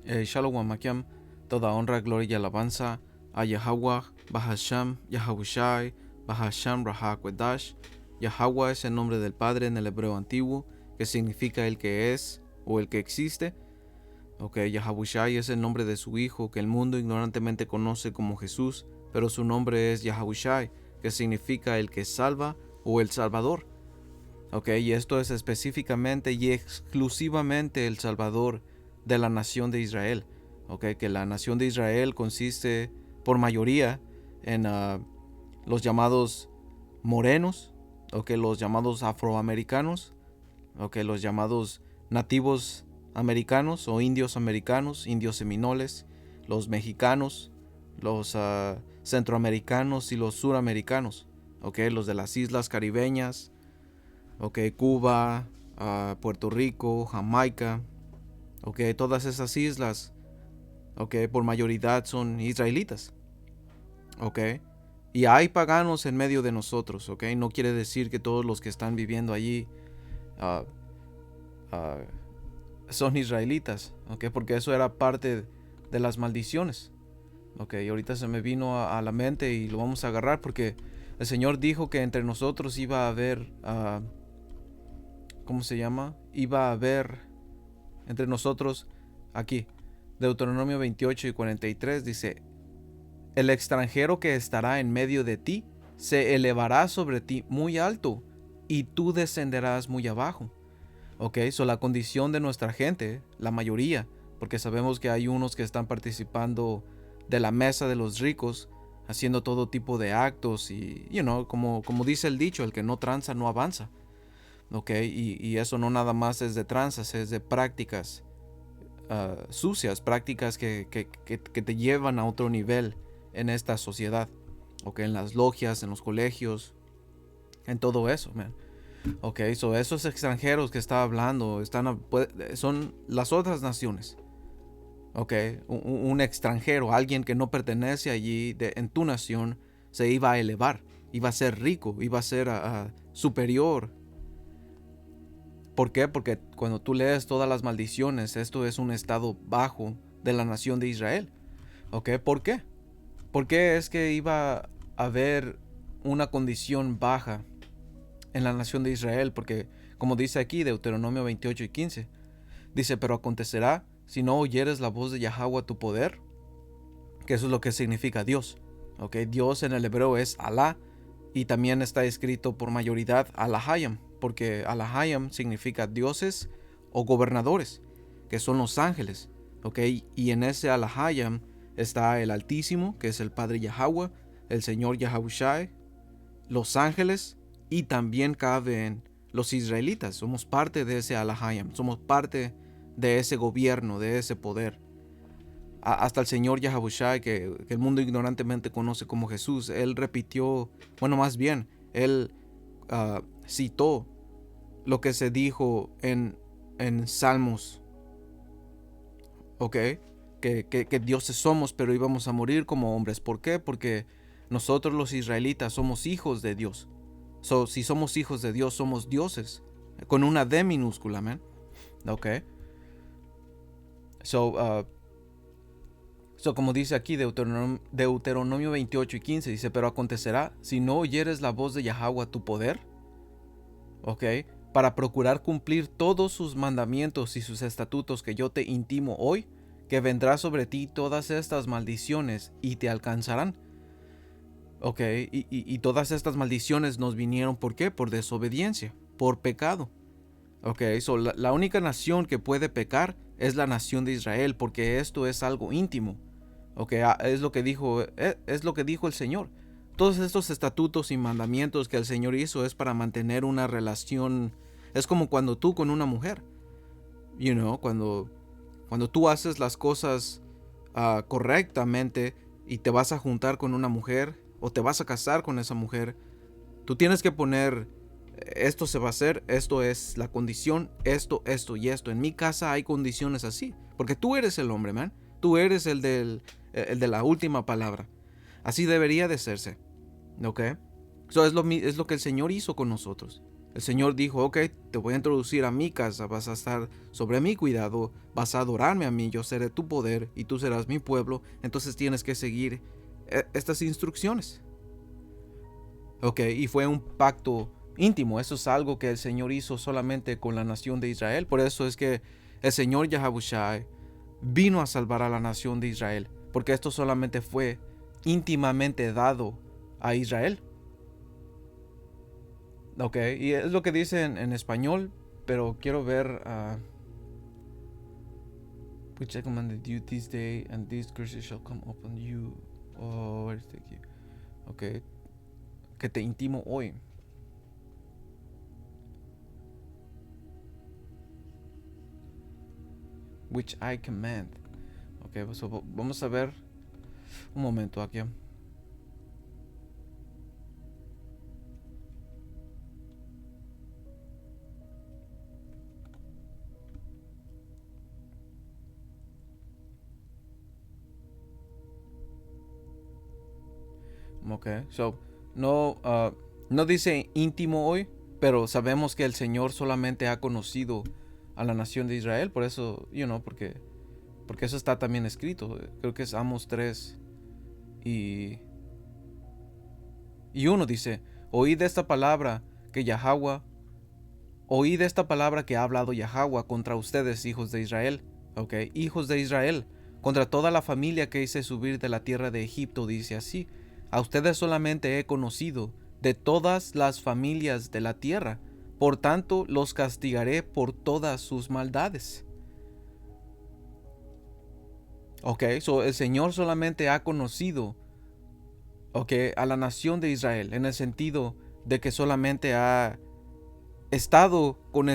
Shalom Amakiam, toda honra, gloria y alabanza a Yahweh, Bahasham, Yahabushai, Bahasham, Rahakwedash. Yahweh es el nombre del Padre en el hebreo antiguo, que significa el que es o el que existe. Yahabushai es el nombre de su hijo, que el mundo ignorantemente conoce como Jesús, pero su nombre es Yahabushai, que significa el que salva o el Salvador. Y esto es específicamente y exclusivamente el Salvador de la nación de Israel. Que la nación de Israel consiste por mayoría en los llamados morenos, los llamados afroamericanos, los llamados nativos americanos o indios americanos, indios seminoles, los mexicanos, los centroamericanos y los suramericanos, los de las islas caribeñas, Cuba, Puerto Rico, Jamaica, todas esas islas, por mayoría son israelitas, y hay paganos en medio de nosotros, no quiere decir que todos los que están viviendo allí son israelitas, porque eso era parte de las maldiciones, y ahorita se me vino a la mente y lo vamos a agarrar porque el Señor dijo que entre nosotros iba a haber ¿cómo se llama? Iba a haber entre nosotros aquí, Deuteronomio 28 y 43 dice: el extranjero que estará en medio de ti se elevará sobre ti muy alto y tú descenderás muy abajo. La condición de nuestra gente, la mayoría, porque sabemos que hay unos que están participando de la mesa de los ricos, haciendo todo tipo de actos y, como dice el dicho, el que no tranza no avanza. Y eso no nada más es de tranzas, es de prácticas sucias, prácticas que te llevan a otro nivel en esta sociedad, en las logias, en los colegios, en todo eso, man. Esos extranjeros que está hablando son las otras naciones. Un extranjero, alguien que no pertenece allí en tu nación, se iba a elevar, iba a ser rico, iba a ser superior. ¿Por qué? Porque cuando tú lees todas las maldiciones, esto es un estado bajo de la nación de Israel. ¿Por qué? ¿Por qué es que iba a haber una condición baja en la nación de Israel? Porque, como dice aquí, Deuteronomio 28 y 15, dice: pero acontecerá, si no oyeres la voz de Yahweh tu poder, que eso es lo que significa Dios. Dios en el hebreo es Alá, y también está escrito por mayoría Alahayam, porque Alahayam significa dioses o gobernadores, que son los ángeles. Y en ese Alahayam está el Altísimo, que es el Padre Yahweh, el Señor Yahabushai, los ángeles, y también caben los israelitas. Somos parte de ese Alahayam, somos parte de ese gobierno, de ese poder. Hasta el Señor Yahabushai, que el mundo ignorantemente conoce como Jesús, él repitió, más bien, él citó lo que se dijo en Salmos, que dioses somos, pero íbamos a morir como hombres. ¿Por qué? Porque nosotros los israelitas somos hijos de Dios. Si somos hijos de Dios, somos dioses, con una D minúscula, man. Como dice aquí Deuteronomio 28 y 15, dice: pero acontecerá, si no oyeres la voz de Yahweh tu poder, para procurar cumplir todos sus mandamientos y sus estatutos que yo te intimo hoy, que vendrá sobre ti todas estas maldiciones y te alcanzarán. Y todas estas maldiciones nos vinieron, ¿por qué? Por desobediencia, por pecado. La única nación que puede pecar es la nación de Israel, porque esto es algo íntimo. Es lo que dijo el Señor. Todos estos estatutos y mandamientos que el Señor hizo es para mantener una relación. Es como cuando tú con una mujer, cuando tú haces las cosas correctamente y te vas a juntar con una mujer o te vas a casar con esa mujer, tú tienes que poner: esto se va a hacer, esto es la condición, esto y esto. En mi casa hay condiciones así, porque tú eres el hombre, man. Tú eres el de la última palabra. Así debería de hacerse. Es lo que el Señor hizo con nosotros. El Señor dijo, ok, te voy a introducir a mi casa, vas a estar sobre mi cuidado, vas a adorarme a mí, yo seré tu poder y tú serás mi pueblo, entonces tienes que seguir estas instrucciones. Ok, y fue un pacto íntimo, eso es algo que el Señor hizo solamente con la nación de Israel, por eso es que el Señor Yahabushai vino a salvar a la nación de Israel, porque esto solamente fue íntimamente dado a Israel. Ok, y es lo que dice en español, pero quiero ver. Which I commanded you this day, and these curses shall come upon you. Oh, where's the key? Ok, que te intimo hoy. Which I command. Ok, so vamos a ver un momento aquí. Ok, so no dice íntimo hoy, pero sabemos que el Señor solamente ha conocido a la nación de Israel, por eso, porque eso está también escrito. Creo que es Amos 3 y 1 dice, oíd esta palabra que Yahweh, oíd esta palabra que ha hablado Yahweh contra ustedes, hijos de Israel. Ok, hijos de Israel, contra toda la familia que hice subir de la tierra de Egipto, dice así, a ustedes solamente he conocido de todas las familias de la tierra, por tanto los castigaré por todas sus maldades. Ok, so el Señor solamente ha conocido, a la nación de Israel, en el sentido de que solamente ha estado con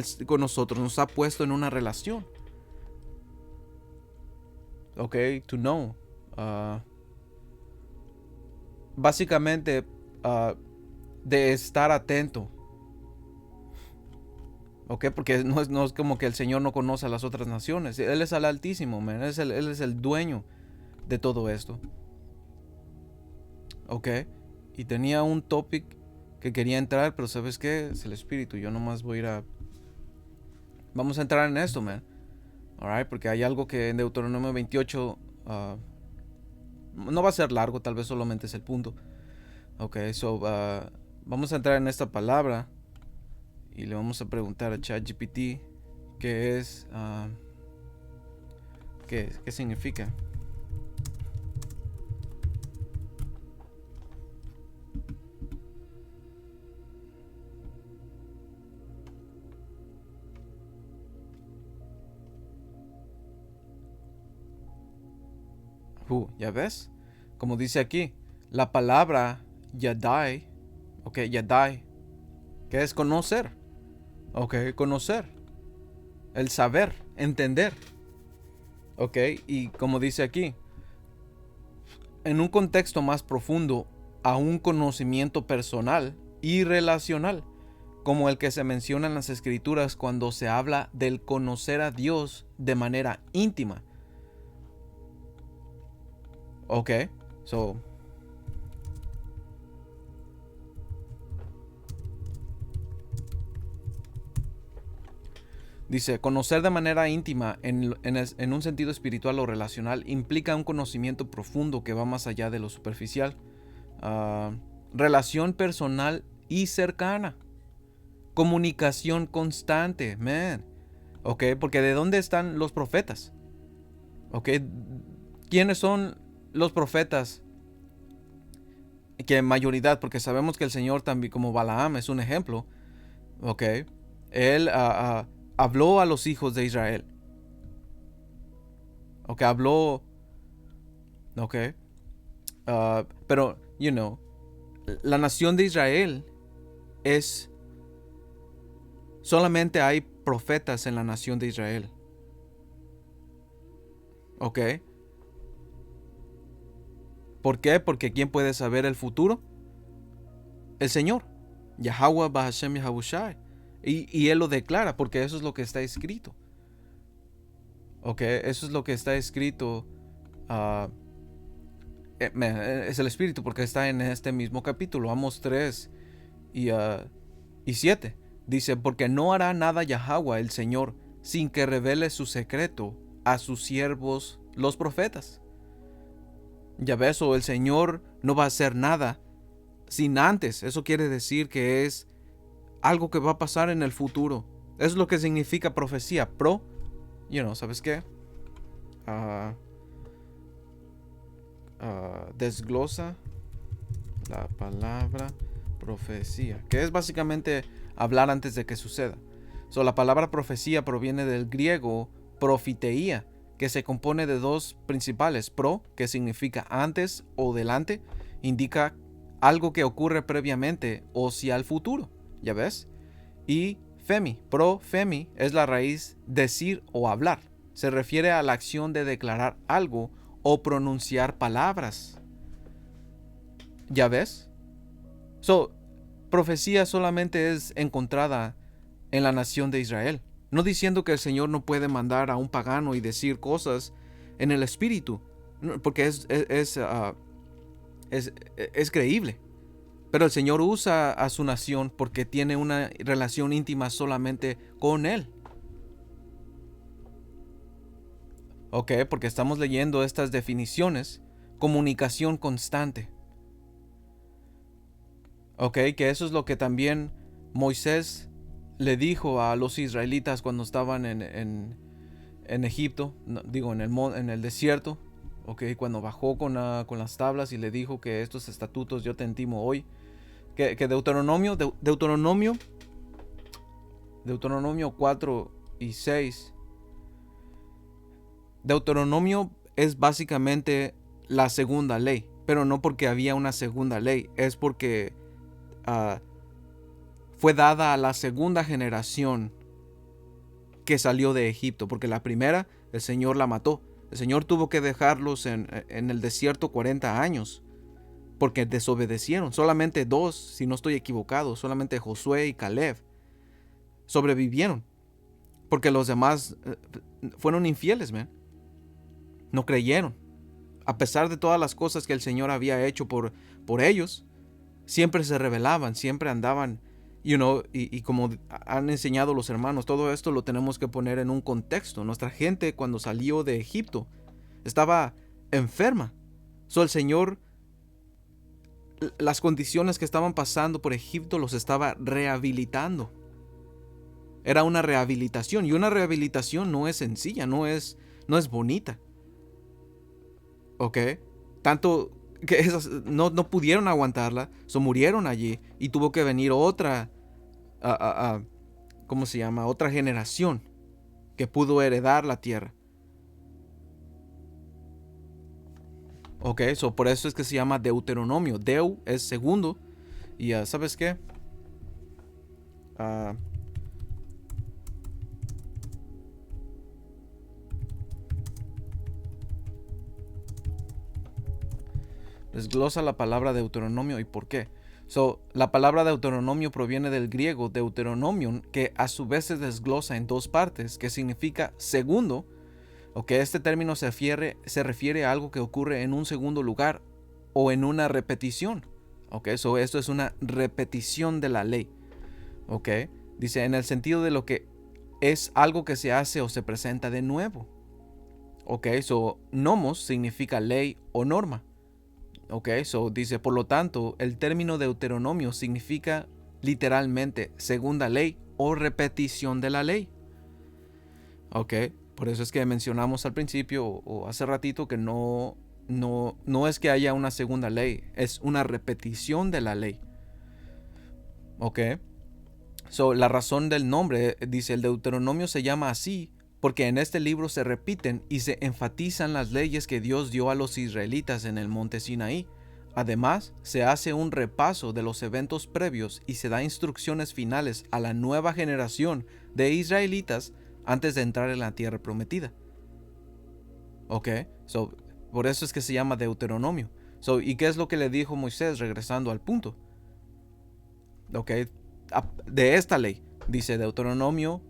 nosotros, nos ha puesto en una relación. Ok, to know. Básicamente, de estar atento. Ok, porque no es como que el Señor no conoce a las otras naciones. Él es el Altísimo, man. Él es el dueño de todo esto. Ok, y tenía un topic que quería entrar, pero ¿sabes qué? Es el Espíritu. Yo nomás voy a ir a... Vamos a entrar en esto, man. Alright, porque hay algo que en Deuteronomio 28 no va a ser largo, tal vez solamente es el punto. Ok, so vamos a entrar en esta palabra y le vamos a preguntar a ChatGPT qué es, qué significa. ¿Ya ves? Como dice aquí, la palabra Yadai, ok, Yadai, que es conocer, ok, conocer, el saber, entender, ok, y como dice aquí, en un contexto más profundo, a un conocimiento personal y relacional, como el que se menciona en las escrituras cuando se habla del conocer a Dios de manera íntima. Ok, so dice, conocer de manera íntima en un sentido espiritual o relacional implica un conocimiento profundo que va más allá de lo superficial. Relación personal y cercana. Comunicación constante, man. Ok, porque ¿de dónde están los profetas? Ok, ¿quiénes son los profetas? Que en mayoría, porque sabemos que el Señor también, como Balaam, es un ejemplo. Ok, él habló a los hijos de Israel. Ok, habló. Ok, pero, la nación de Israel es. Solamente hay profetas en la nación de Israel. Ok, ¿por qué? Porque ¿quién puede saber el futuro? El Señor. Yahweh Bahashem Yahabushai. Y Él lo declara porque eso es lo que está escrito. Ok, eso es lo que está escrito. Es el Espíritu porque está en este mismo capítulo, Amos 3 y 7. Dice, porque no hará nada Yahweh el Señor sin que revele su secreto a sus siervos los profetas. Ya ves, o el Señor no va a hacer nada sin antes. Eso quiere decir que es algo que va a pasar en el futuro. Es lo que significa profecía. ¿Sabes qué? Desglosa la palabra profecía, que es básicamente hablar antes de que suceda. La palabra profecía proviene del griego profiteía, que se compone de dos principales. Pro, que significa antes o delante, indica algo que ocurre previamente o si al futuro, ¿ya ves? Y femi, femi, es la raíz decir o hablar. Se refiere a la acción de declarar algo o pronunciar palabras. ¿Ya ves? Profecía solamente es encontrada en la nación de Israel. No diciendo que el Señor no puede mandar a un pagano y decir cosas en el espíritu, porque es creíble. Pero el Señor usa a su nación porque tiene una relación íntima solamente con Él. Ok, porque estamos leyendo estas definiciones. Comunicación constante. Ok, que eso es lo que también Moisés le dijo a los israelitas cuando estaban en Egipto, en el desierto. Ok, cuando bajó con las tablas y le dijo que estos estatutos yo te intimo hoy. Que Deuteronomio 4 y 6. Deuteronomio es básicamente la segunda ley, pero no porque había una segunda ley, es porque fue dada a la segunda generación que salió de Egipto, porque la primera el Señor la mató. El Señor tuvo que dejarlos en el desierto 40 años porque desobedecieron. Solamente dos, si no estoy equivocado, solamente Josué y Caleb sobrevivieron, porque los demás fueron infieles, no creyeron. A pesar de todas las cosas que el Señor había hecho por ellos, siempre se rebelaban, siempre andaban, y como han enseñado los hermanos, todo esto lo tenemos que poner en un contexto. Nuestra gente, cuando salió de Egipto, estaba enferma. El Señor, las condiciones que estaban pasando por Egipto, los estaba rehabilitando. Era una rehabilitación, y una rehabilitación no es sencilla, no es bonita. ¿Ok? Tanto que esas no pudieron aguantarla, murieron allí, y tuvo que venir otra, ¿cómo se llama? Otra generación que pudo heredar la tierra. Ok, por eso es que se llama Deuteronomio. Deu es segundo, y ¿sabes qué? Desglosa la palabra Deuteronomio y por qué. La palabra Deuteronomio proviene del griego Deuteronomion, que a su vez se desglosa en dos partes, que significa segundo, o que este término se refiere a algo que ocurre en un segundo lugar o en una repetición. Ok, esto es una repetición de la ley. Ok, dice en el sentido de lo que es algo que se hace o se presenta de nuevo. Ok, nomos significa ley o norma. Ok, dice, por lo tanto, el término Deuteronomio significa literalmente segunda ley o repetición de la ley. Ok, por eso es que mencionamos al principio o hace ratito que no es que haya una segunda ley, es una repetición de la ley. Ok, la razón del nombre, dice, el Deuteronomio se llama así porque en este libro se repiten y se enfatizan las leyes que Dios dio a los israelitas en el monte Sinaí. Además, se hace un repaso de los eventos previos y se da instrucciones finales a la nueva generación de israelitas antes de entrar en la tierra prometida. Ok, por eso es que se llama Deuteronomio. ¿Y qué es lo que le dijo Moisés regresando al punto? Ok, de esta ley, dice Deuteronomio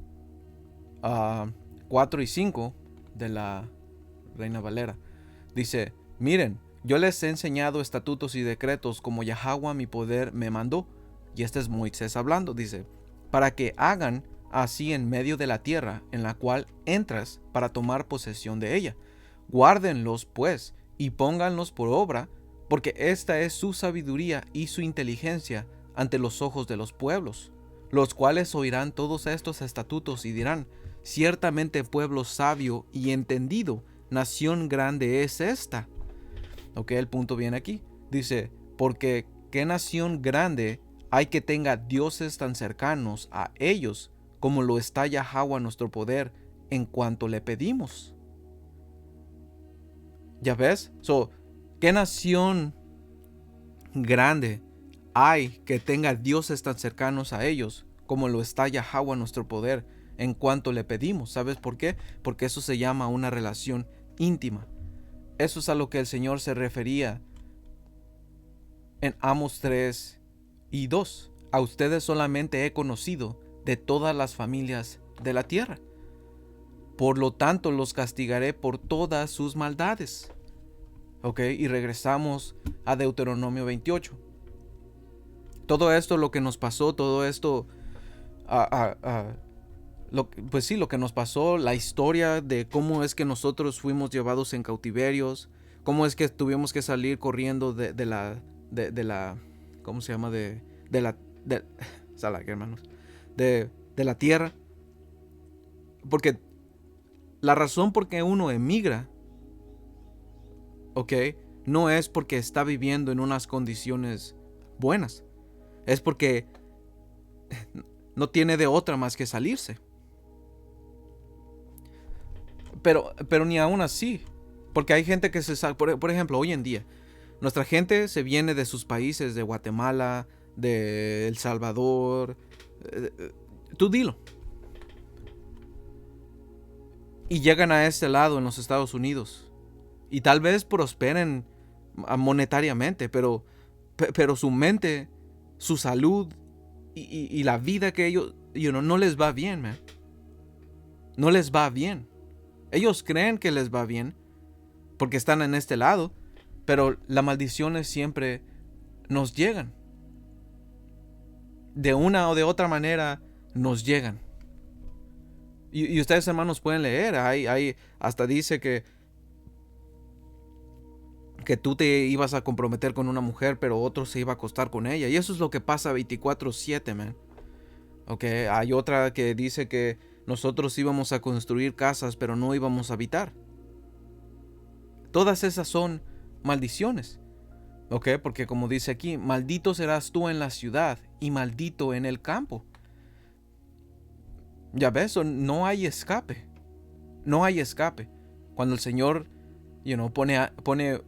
4 y 5 de la Reina Valera. Dice, miren, yo les he enseñado estatutos y decretos como Yahweh mi poder me mandó. Y este es Moisés hablando, dice, para que hagan así en medio de la tierra en la cual entras para tomar posesión de ella. Guárdenlos, pues, y pónganlos por obra, porque esta es su sabiduría y su inteligencia ante los ojos de los pueblos, los cuales oirán todos estos estatutos y dirán: ciertamente pueblo sabio y entendido, nación grande es esta. Ok, el punto viene aquí. Dice, porque ¿qué nación grande hay que tenga dioses tan cercanos a ellos como lo está Yahweh a nuestro poder en cuanto le pedimos? ¿Ya ves? ¿Qué nación grande hay que tenga dioses tan cercanos a ellos como lo está Yahweh a nuestro poder en cuanto le pedimos? ¿Sabes por qué? Porque eso se llama una relación íntima. Eso es a lo que el Señor se refería en Amos 3:2. A ustedes solamente he conocido de todas las familias de la tierra. Por lo tanto, los castigaré por todas sus maldades. Ok, y regresamos a Deuteronomio 28. Todo esto, lo que nos pasó, todo esto, pues sí, lo que nos pasó, la historia de cómo es que nosotros fuimos llevados en cautiverios, cómo es que tuvimos que salir corriendo de la, ¿cómo se llama? Hermanos, de la tierra. Porque la razón por qué uno emigra, ok, no es porque está viviendo en unas condiciones buenas, es porque no tiene de otra más que salirse. Pero ni aún así, porque hay gente que se sale, por ejemplo, hoy en día, nuestra gente se viene de sus países, de Guatemala, de El Salvador, tú dilo, y llegan a este lado en los Estados Unidos, y tal vez prosperen monetariamente, pero su mente, su salud y la vida que ellos, no les va bien, man. No les va bien. Ellos creen que les va bien porque están en este lado, pero las maldiciones siempre nos llegan. De una o de otra manera nos llegan. Y ustedes, hermanos, pueden leer. Hay hasta dice que tú te ibas a comprometer con una mujer, pero otro se iba a acostar con ella. Y eso es lo que pasa 24/7, man. Okay, hay otra que dice que nosotros íbamos a construir casas, pero no íbamos a habitar. Todas esas son maldiciones. Ok, porque como dice aquí, maldito serás tú en la ciudad y maldito en el campo. Ya ves, no hay escape. No hay escape. Cuando el Señor, pone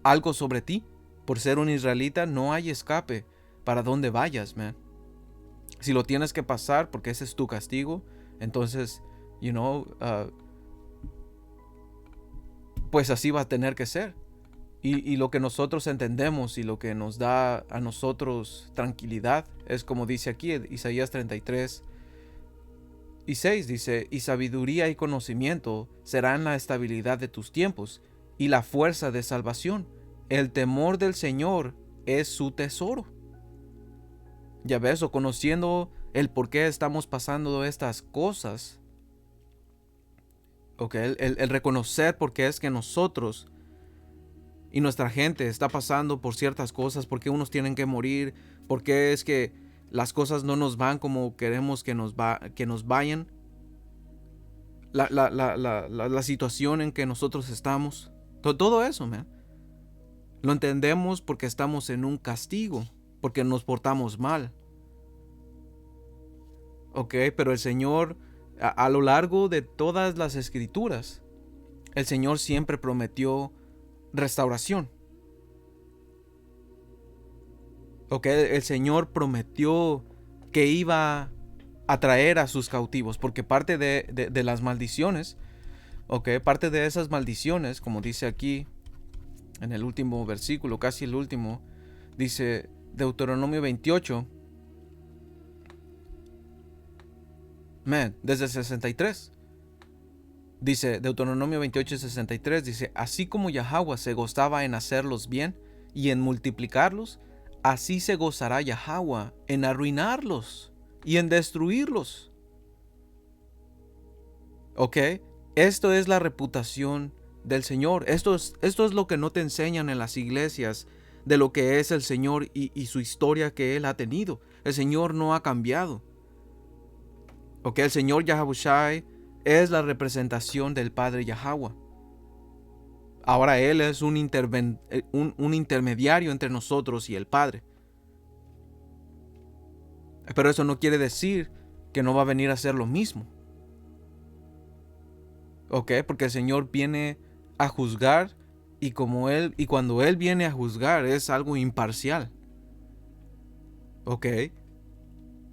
algo sobre ti, por ser un israelita, no hay escape para donde vayas, man. Si lo tienes que pasar porque ese es tu castigo, entonces, pues así va a tener que ser. Y lo que nosotros entendemos y lo que nos da a nosotros tranquilidad es como dice aquí Isaías 33:6, dice: y sabiduría y conocimiento serán la estabilidad de tus tiempos y la fuerza de salvación. El temor del Señor es su tesoro. Ya ves, o conociendo el por qué estamos pasando estas cosas, okay, el reconocer por qué es que nosotros y nuestra gente está pasando por ciertas cosas, por qué unos tienen que morir, por qué es que las cosas no nos van como queremos que nos vayan, la situación en que nosotros estamos, todo eso, man, lo entendemos porque estamos en un castigo, porque nos portamos mal. Ok, pero el Señor, a lo largo de todas las escrituras, el Señor siempre prometió restauración. Ok, el Señor prometió que iba a traer a sus cautivos, porque parte de las maldiciones, ok, parte de esas maldiciones, como dice aquí en el último versículo, casi el último, dice Deuteronomio 28, desde el 63. Dice Deuteronomio 28:63, dice: así como Yahweh se gozaba en hacerlos bien y en multiplicarlos, así se gozará Yahweh en arruinarlos. y en destruirlos. ¿Ok? Esto es la reputación del Señor. Esto es lo que no te enseñan en las iglesias de lo que es el Señor y su historia que Él ha tenido. El Señor no ha cambiado. ¿Ok? El Señor Yahawashi es la representación del Padre Yahweh. Ahora Él es un intermediario entre nosotros y el Padre. Pero eso no quiere decir que no va a venir a hacer lo mismo. ¿Ok? Porque el Señor viene a juzgar y cuando Él viene a juzgar es algo imparcial. ¿Ok?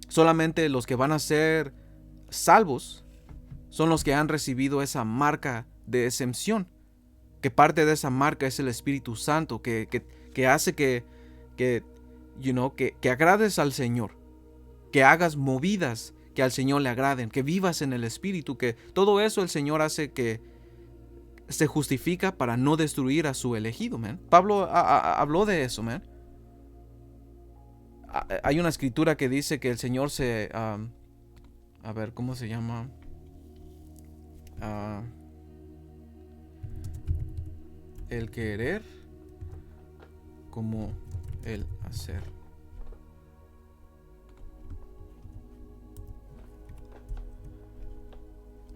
Solamente los que van a ser salvos son los que han recibido esa marca de exención. Que parte de esa marca es el Espíritu Santo que hace que agrades al Señor, que hagas movidas que al Señor le agraden, que vivas en el Espíritu, que todo eso el Señor hace que se justifica para no destruir a su elegido, man. Pablo habló de eso, man. Hay una escritura que dice que el Señor a ver, ¿cómo se llama? El querer como el hacer.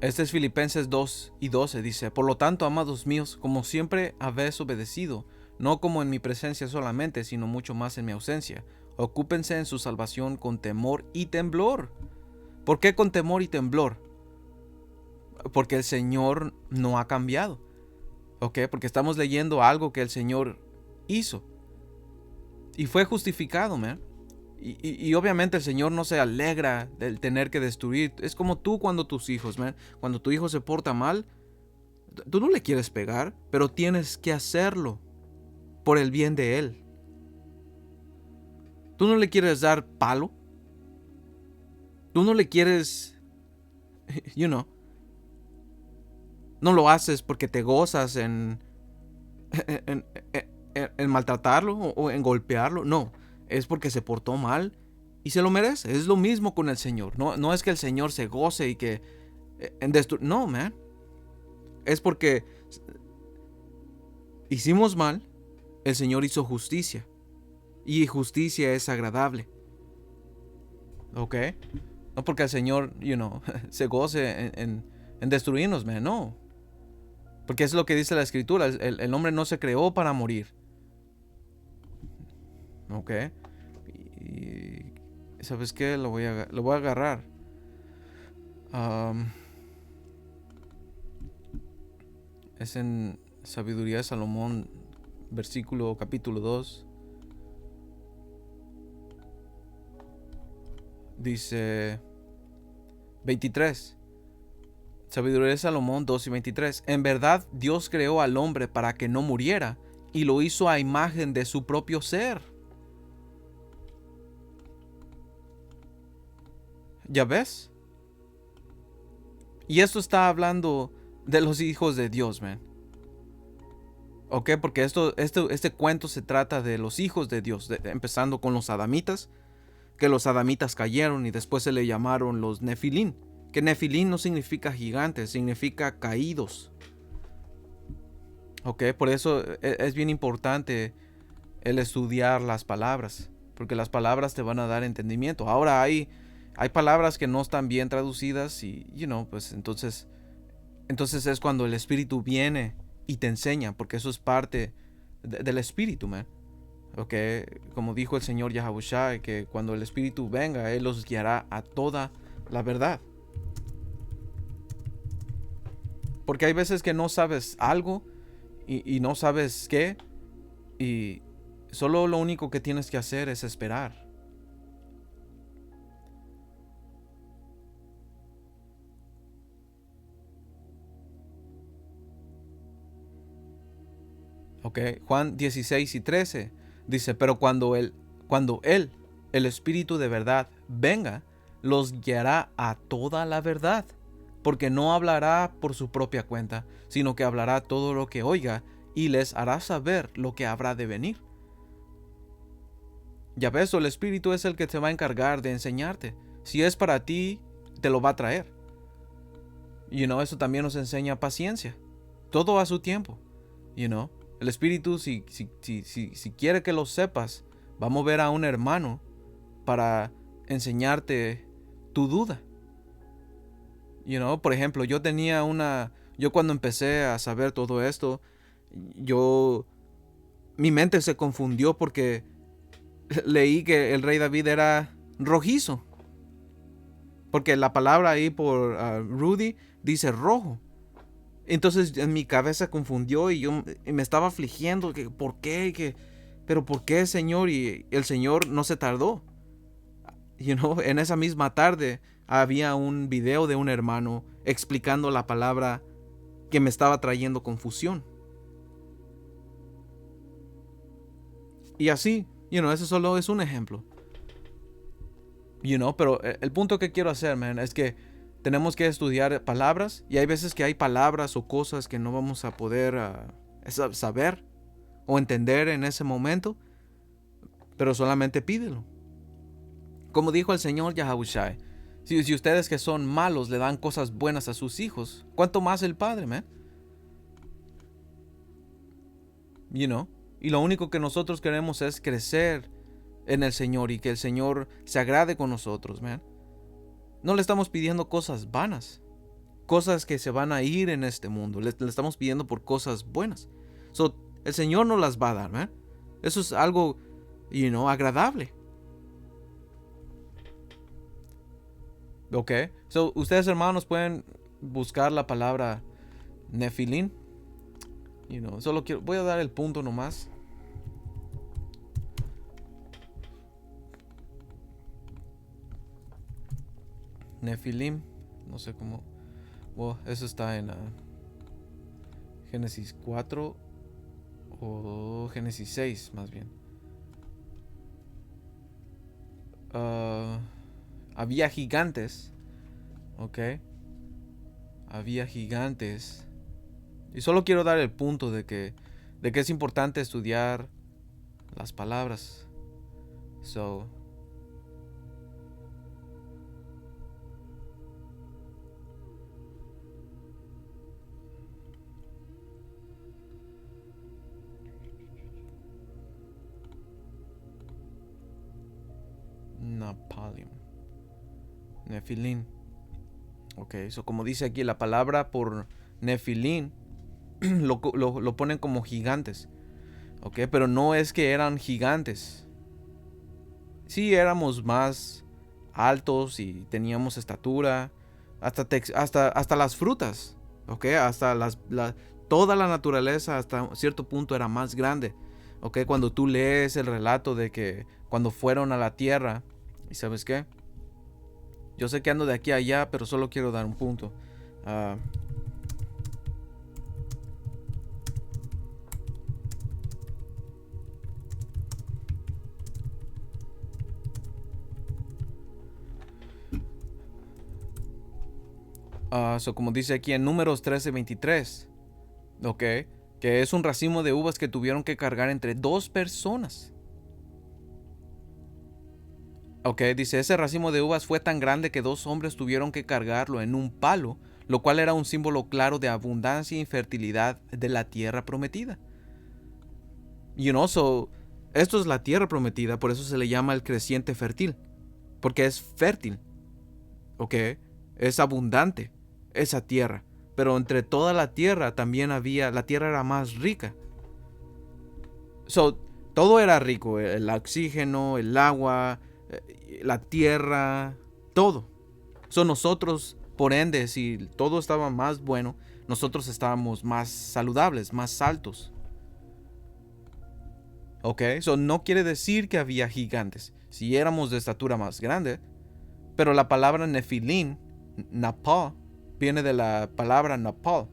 Este es Filipenses 2:12, dice: por lo tanto, amados míos, como siempre habéis obedecido, no como en mi presencia solamente, sino mucho más en mi ausencia, ocúpense en su salvación con temor y temblor. ¿Por qué con temor y temblor? Porque el Señor no ha cambiado. ¿Ok? Porque estamos leyendo algo que el Señor hizo y fue justificado, man. Y obviamente el Señor no se alegra del tener que destruir. Es como tú cuando tus hijos, man. Cuando tu hijo se porta mal, tú no le quieres pegar, pero tienes que hacerlo por el bien de él. Tú no le quieres dar palo. Tú no le quieres, no lo haces porque te gozas en maltratarlo o en golpearlo. No, es porque se portó mal y se lo merece. Es lo mismo con el Señor. No es que el Señor se goce y que no, man. Es porque hicimos mal, el Señor hizo justicia. Y justicia es agradable. ¿Ok? No porque el Señor, se goce en destruirnos, man. No. Porque es lo que dice la Escritura. El hombre no se creó para morir. ¿Ok? Y ¿sabes qué? Lo voy a agarrar. Es en Sabiduría de Salomón, capítulo 2. Dice 23. Sabiduría de Salomón 2:23. En verdad, Dios creó al hombre para que no muriera, y lo hizo a imagen de su propio ser. ¿Ya ves? Y esto está hablando de los hijos de Dios, man. ¿Ok? Porque este cuento se trata de los hijos de Dios, empezando con los adamitas, que los adamitas cayeron y después se le llamaron los nefilín. Que nefilín no significa gigantes, significa caídos. ¿Ok? Por eso es bien importante el estudiar las palabras, porque las palabras te van a dar entendimiento. Ahora hay palabras que no están bien traducidas y, pues entonces es cuando el Espíritu viene y te enseña, porque eso es parte del Espíritu, man. ¿Ok? Como dijo el Señor Yahawashi, que cuando el Espíritu venga, Él los guiará a toda la verdad. Porque hay veces que no sabes algo y no sabes qué, y solo lo único que tienes que hacer es esperar. Ok, Juan 16:13 dice: pero cuando él, el Espíritu de verdad, venga, los guiará a toda la verdad, porque no hablará por su propia cuenta, sino que hablará todo lo que oiga y les hará saber lo que habrá de venir. Ya ves, el Espíritu es el que te va a encargar de enseñarte. Si es para ti, te lo va a traer. Eso también nos enseña paciencia. Todo a su tiempo. El Espíritu, si quiere que lo sepas, va a mover a un hermano para enseñarte tu duda. Por ejemplo, yo cuando empecé a saber todo esto, mi mente se confundió porque leí que el rey David era rojizo. Porque la palabra ahí por Rudy dice rojo. Entonces en mi cabeza confundió y yo me estaba afligiendo. ¿Por qué? ¿Pero por qué, Señor? Y el Señor no se tardó. En esa misma tarde había un video de un hermano explicando la palabra que me estaba trayendo confusión. Y así, eso solo es un ejemplo. Pero el punto que quiero hacer, man, es que tenemos que estudiar palabras y hay veces que hay palabras o cosas que no vamos a poder saber o entender en ese momento, pero solamente pídelo. Como dijo el Señor Yahushua, si ustedes que son malos le dan cosas buenas a sus hijos, ¿cuánto más el Padre, man? Y lo único que nosotros queremos es crecer en el Señor y que el Señor se agrade con nosotros, man. No le estamos pidiendo cosas vanas, cosas que se van a ir en este mundo. Le estamos pidiendo por cosas buenas. El Señor nos las va a dar, man. Eso es algo, agradable. Ok. Ustedes, hermanos, pueden buscar la palabra Nefilim. Voy a dar el punto nomás. Nefilim, no sé cómo. Eso está en Génesis 4 o Génesis 6, más bien. Había gigantes. Ok. Había gigantes. Y solo quiero dar el punto de que es importante estudiar las palabras. Nefilim. Ok, como dice aquí, la palabra por Nefilim lo ponen como gigantes. Ok, pero no es que eran gigantes. Sí, éramos más altos y teníamos estatura. Hasta las frutas. Ok, toda la naturaleza hasta cierto punto era más grande. Ok, cuando tú lees el relato de que cuando fueron a la tierra, ¿y sabes qué? Yo sé que ando de aquí a allá, pero solo quiero dar un punto. Como dice aquí en Números 13:23, ok, que es un racimo de uvas que tuvieron que cargar entre 2 personas. Ok, dice, ese racimo de uvas fue tan grande que 2 hombres tuvieron que cargarlo en un palo, lo cual era un símbolo claro de abundancia y fertilidad de la tierra prometida. Esto es la tierra prometida, por eso se le llama el creciente fértil, porque es fértil, ok, es abundante esa tierra, pero entre toda la tierra también la tierra era más rica. Todo era rico, el oxígeno, el agua, la tierra, todo. Nosotros, por ende, si todo estaba más bueno, nosotros estábamos más saludables, más altos. Ok, no quiere decir que había gigantes. Si éramos de estatura más grande, pero la palabra Nefilim, Napal, viene de la palabra Napal,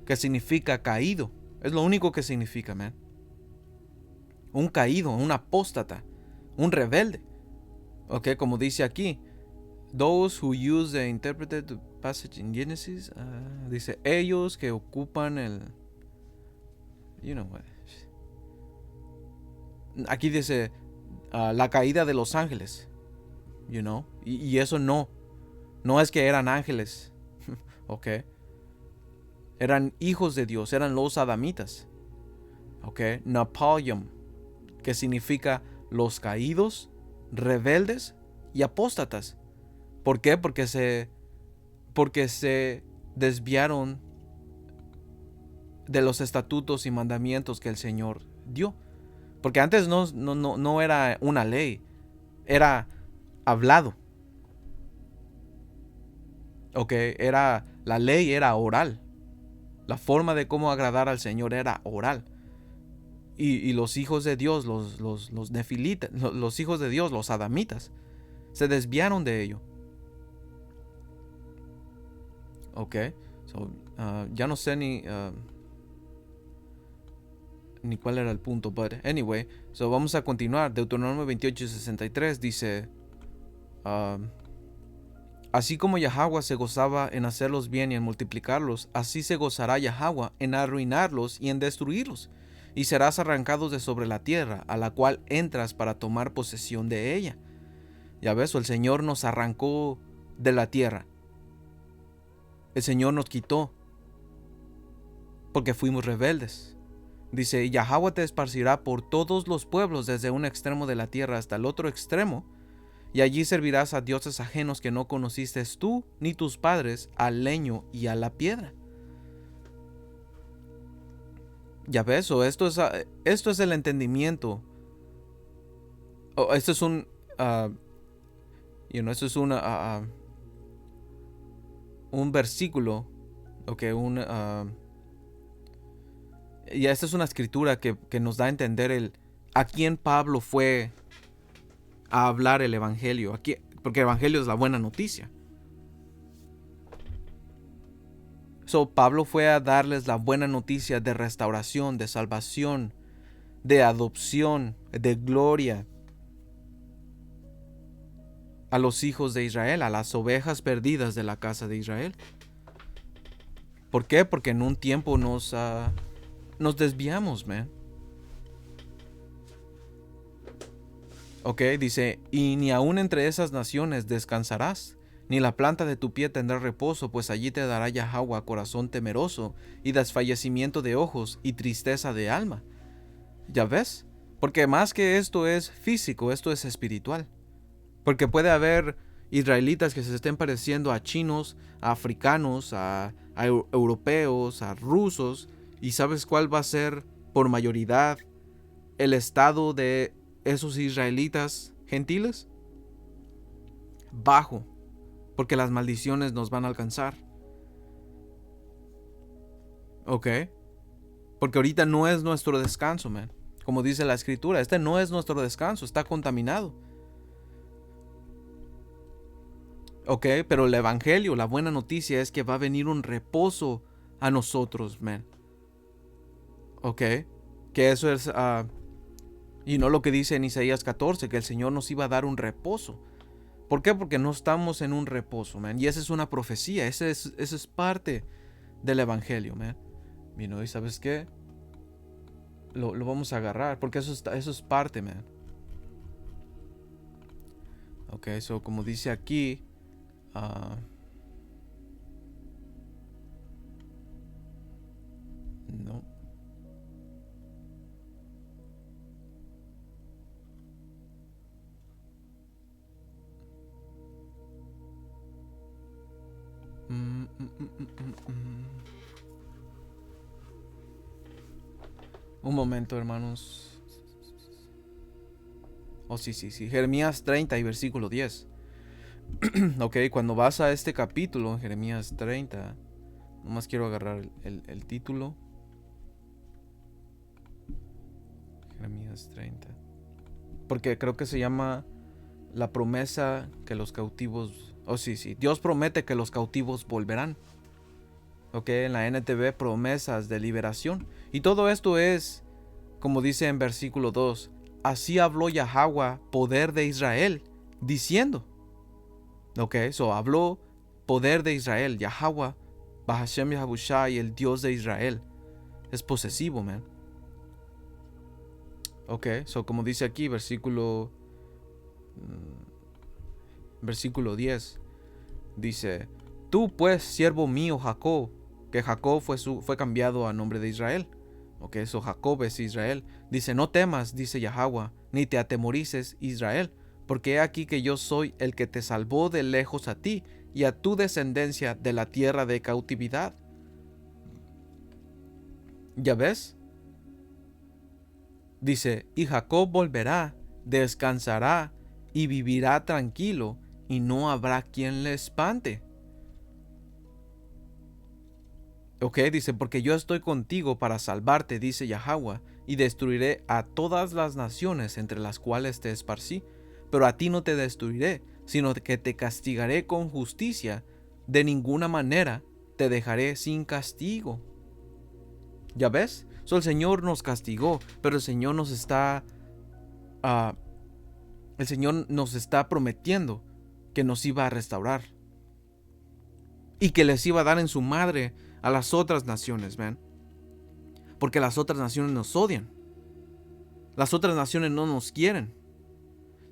que significa caído. Es lo único que significa, man. Un caído, un apóstata, un rebelde. Ok, como dice aquí, those who use the interpreted passage in Genesis, dice, ellos que ocupan el, aquí dice, la caída de los ángeles, Y eso no es que eran ángeles, ¿ok? Eran hijos de Dios, eran los adamitas, ¿ok? Napoleon, que significa los caídos, rebeldes y apóstatas. ¿Por qué? Porque se desviaron de los estatutos y mandamientos que el Señor dio. Porque antes no era una ley, era hablado. Ok, la ley era oral. La forma de cómo agradar al Señor era oral. Y los hijos de Dios, los nefilitas, los hijos de Dios, los adamitas, se desviaron de ello. Ok, ya no sé ni cuál era el punto, but anyway, vamos a continuar. Deuteronomio 28:63 dice: así como Yahweh se gozaba en hacerlos bien y en multiplicarlos, así se gozará Yahweh en arruinarlos y en destruirlos, y serás arrancados de sobre la tierra, a la cual entras para tomar posesión de ella. Ya ves, el Señor nos arrancó de la tierra. El Señor nos quitó porque fuimos rebeldes. Dice: Yahweh te esparcirá por todos los pueblos, desde un extremo de la tierra hasta el otro extremo, y allí servirás a dioses ajenos que no conociste tú ni tus padres, al leño y a la piedra. Ya ves, esto es el entendimiento. Esto es un esto es un versículo, y esta es una escritura que nos da a entender a quién Pablo fue a hablar el evangelio, porque el evangelio es la buena noticia. Pablo fue a darles la buena noticia de restauración, de salvación, de adopción, de gloria a los hijos de Israel, a las ovejas perdidas de la casa de Israel. ¿Por qué? Porque en un tiempo nos desviamos, man. Ok, dice: y ni aún entre esas naciones descansarás, ni la planta de tu pie tendrá reposo, pues allí te dará Yahweh corazón temeroso, y desfallecimiento de ojos, y tristeza de alma. ¿Ya ves? Porque más que esto es físico, esto es espiritual. Porque puede haber israelitas que se estén pareciendo a chinos, a africanos, a europeos, a rusos, y ¿sabes cuál va a ser por mayoría el estado de esos israelitas gentiles? Bajo, porque las maldiciones nos van a alcanzar. Ok, porque ahorita no es nuestro descanso, man. Como dice la escritura, este no es nuestro descanso, está contaminado. Ok, pero el evangelio, la buena noticia es que va a venir un reposo a nosotros, man. Ok, que eso es lo que dice en Isaías 14, que el Señor nos iba a dar un reposo. ¿Por qué? Porque no estamos en un reposo, man. Y esa es una profecía, esa es parte del evangelio, man. ¿Y sabes qué? Lo vamos a agarrar, porque eso es parte, man. Ok, como dice aquí, no. Un momento, hermanos. Sí. Jeremías 30 y versículo 10. Ok, cuando vas a este capítulo, Jeremías 30, nomás quiero agarrar el título. Jeremías 30. Porque creo que se llama la promesa que los cautivos... sí. Dios promete que los cautivos volverán. Ok, en la NTV, promesas de liberación. Y todo esto es, como dice en versículo 2, así habló Yahweh, poder de Israel, diciendo. Ok, habló poder de Israel, Yahweh, Bahashem Yahushai, el Dios de Israel. Es posesivo, man. Ok, como dice aquí, versículo versículo 10, dice: Tú pues, siervo mío Jacob, que Jacob fue cambiado a nombre de Israel. Ok, eso Jacob es Israel. Dice: No temas, dice Yahweh, ni te atemorices, Israel, porque he aquí que yo soy el que te salvó de lejos a ti y a tu descendencia de la tierra de cautividad. ¿Ya ves? Dice: Y Jacob volverá, descansará y vivirá tranquilo, y no habrá quien le espante. Ok, dice: Porque yo estoy contigo para salvarte, dice Yahweh, y destruiré a todas las naciones entre las cuales te esparcí. Pero a ti no te destruiré, sino que te castigaré con justicia. De ninguna manera te dejaré sin castigo. ¿Ya ves? El Señor nos castigó, pero el Señor nos está prometiendo que nos iba a restaurar y que les iba a dar en su madre a las otras naciones, man. Porque las otras naciones nos odian. Las otras naciones no nos quieren.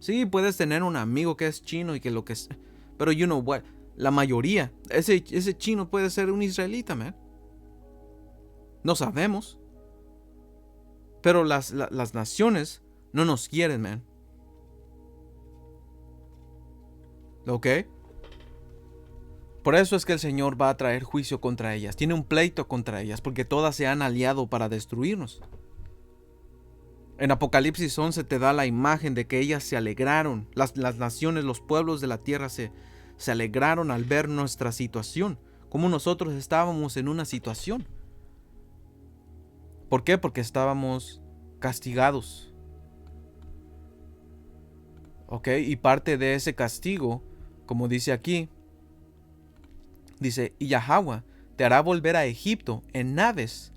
Sí, puedes tener un amigo que es chino y que lo que es, pero you know what, la mayoría, ese chino puede ser un israelita, man. No sabemos. Pero las naciones no nos quieren, man. ¿Ok? Por eso es que el Señor va a traer juicio contra ellas. Tiene un pleito contra ellas, porque todas se han aliado para destruirnos. En Apocalipsis 11 te da la imagen de que ellas se alegraron. Las naciones, los pueblos de la tierra se alegraron al ver nuestra situación. Como nosotros estábamos en una situación. ¿Por qué? Porque estábamos castigados. ¿Ok? Y parte de ese castigo, como dice aquí, dice: Y Yahweh te hará volver a Egipto en naves.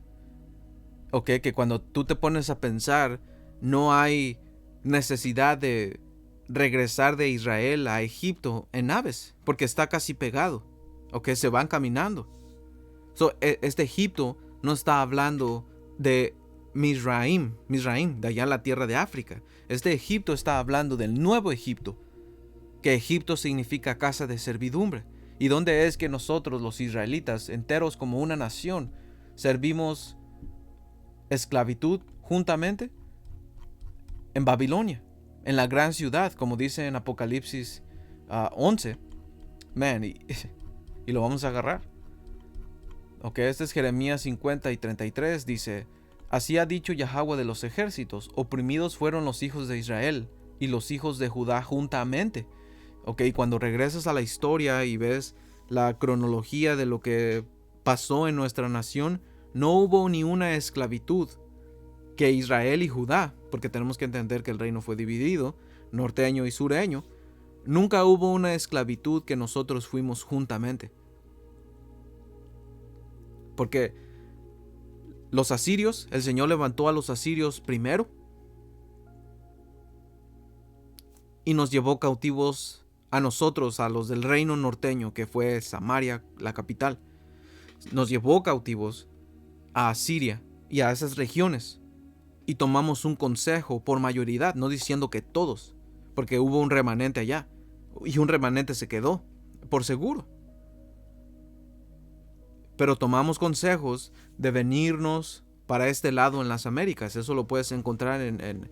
Ok, que cuando tú te pones a pensar, no hay necesidad de regresar de Israel a Egipto en naves, porque está casi pegado. Ok, se van caminando. Este Egipto no está hablando de Mizraim, de allá en la tierra de África. Este Egipto está hablando del nuevo Egipto, que Egipto significa casa de servidumbre. ¿Y dónde es que nosotros, los israelitas, enteros como una nación, servimos esclavitud juntamente? En Babilonia, en la gran ciudad, como dice en Apocalipsis 11. Man, y lo vamos a agarrar. Ok, este es Jeremías 50 y 33, dice: Así ha dicho Yahweh de los ejércitos, oprimidos fueron los hijos de Israel y los hijos de Judá juntamente. Ok, cuando regresas a la historia y ves la cronología de lo que pasó en nuestra nación, no hubo ni una esclavitud que Israel y Judá, porque tenemos que entender que el reino fue dividido, norteño y sureño. Nunca hubo una esclavitud que nosotros fuimos juntamente. Porque los asirios, el Señor levantó a los asirios primero y nos llevó cautivos a nosotros, a los del reino norteño, que fue Samaria, la capital. Nos llevó cautivos a Asiria y a esas regiones. Y tomamos un consejo por mayoría, no diciendo que todos, porque hubo un remanente allá. Y un remanente se quedó, por seguro. Pero tomamos consejos de venirnos para este lado en las Américas. Eso lo puedes encontrar en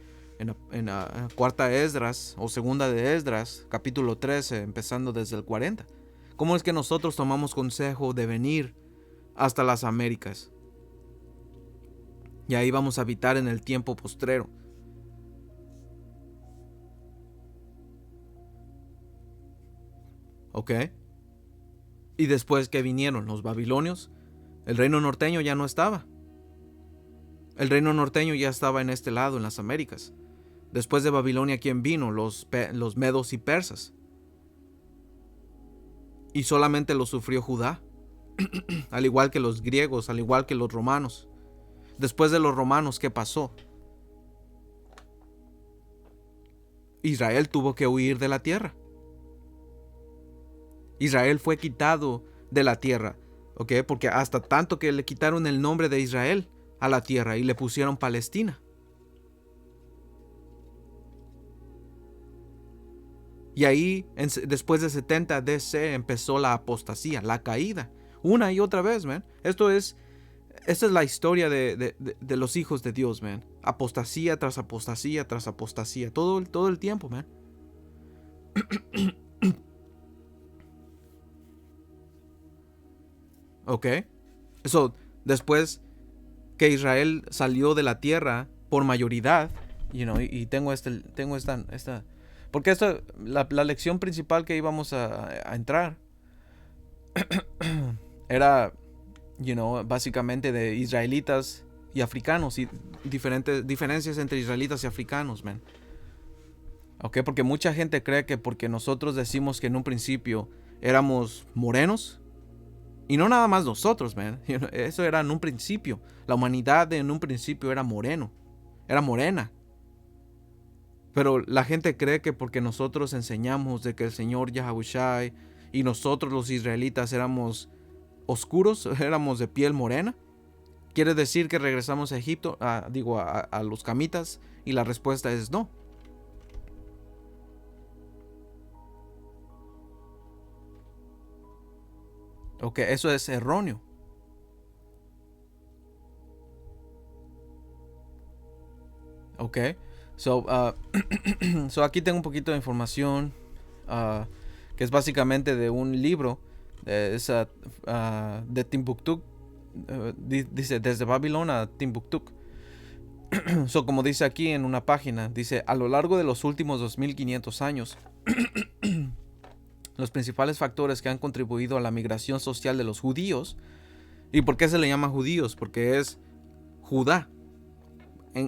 Cuarta Esdras o Segunda de Esdras, capítulo 13, empezando desde el 40. ¿Cómo es que nosotros tomamos consejo de venir hasta las Américas? Y ahí vamos a habitar en el tiempo postrero. ¿Ok? Y después que vinieron los babilonios, el reino norteño ya no estaba. El reino norteño ya estaba en este lado, en las Américas. Después de Babilonia, ¿quién vino? Los medos y persas. Y solamente lo sufrió Judá. Al igual que los griegos, al igual que los romanos. Después de los romanos, ¿qué pasó? Israel tuvo que huir de la tierra. Israel fue quitado de la tierra, ¿ok? Porque hasta tanto que le quitaron el nombre de Israel a la tierra y le pusieron Palestina. Y ahí, después de 70 DC, empezó la apostasía, la caída. Una y otra vez, man. Esta es la historia de los hijos de Dios, man. Apostasía tras apostasía tras apostasía. Todo el tiempo, man. Ok. Eso, después que Israel salió de la tierra por mayoría, y tengo esta. Porque la lección principal que íbamos a entrar era, básicamente de israelitas y africanos y diferentes diferencias entre israelitas y africanos, man. Ok, porque mucha gente cree que porque nosotros decimos que en un principio éramos morenos, y no nada más nosotros, man. Eso era en un principio. La humanidad en un principio era morena. Pero la gente cree que porque nosotros enseñamos de que el Señor Yahushai y nosotros los israelitas éramos oscuros, éramos de piel morena, quiere decir que regresamos a Egipto, a los camitas, y la respuesta es no. Ok, eso es erróneo. Ok, so, so aquí tengo un poquito de información uh, que es básicamente de un libro de Timbuktu. Dice desde Babilón a Timbuktu. So, como dice aquí en una página, dice a lo largo de los últimos 2500 años, los principales factores que han contribuido a la migración social de los judíos. ¿Y por qué se le llama judíos? Porque es Judá.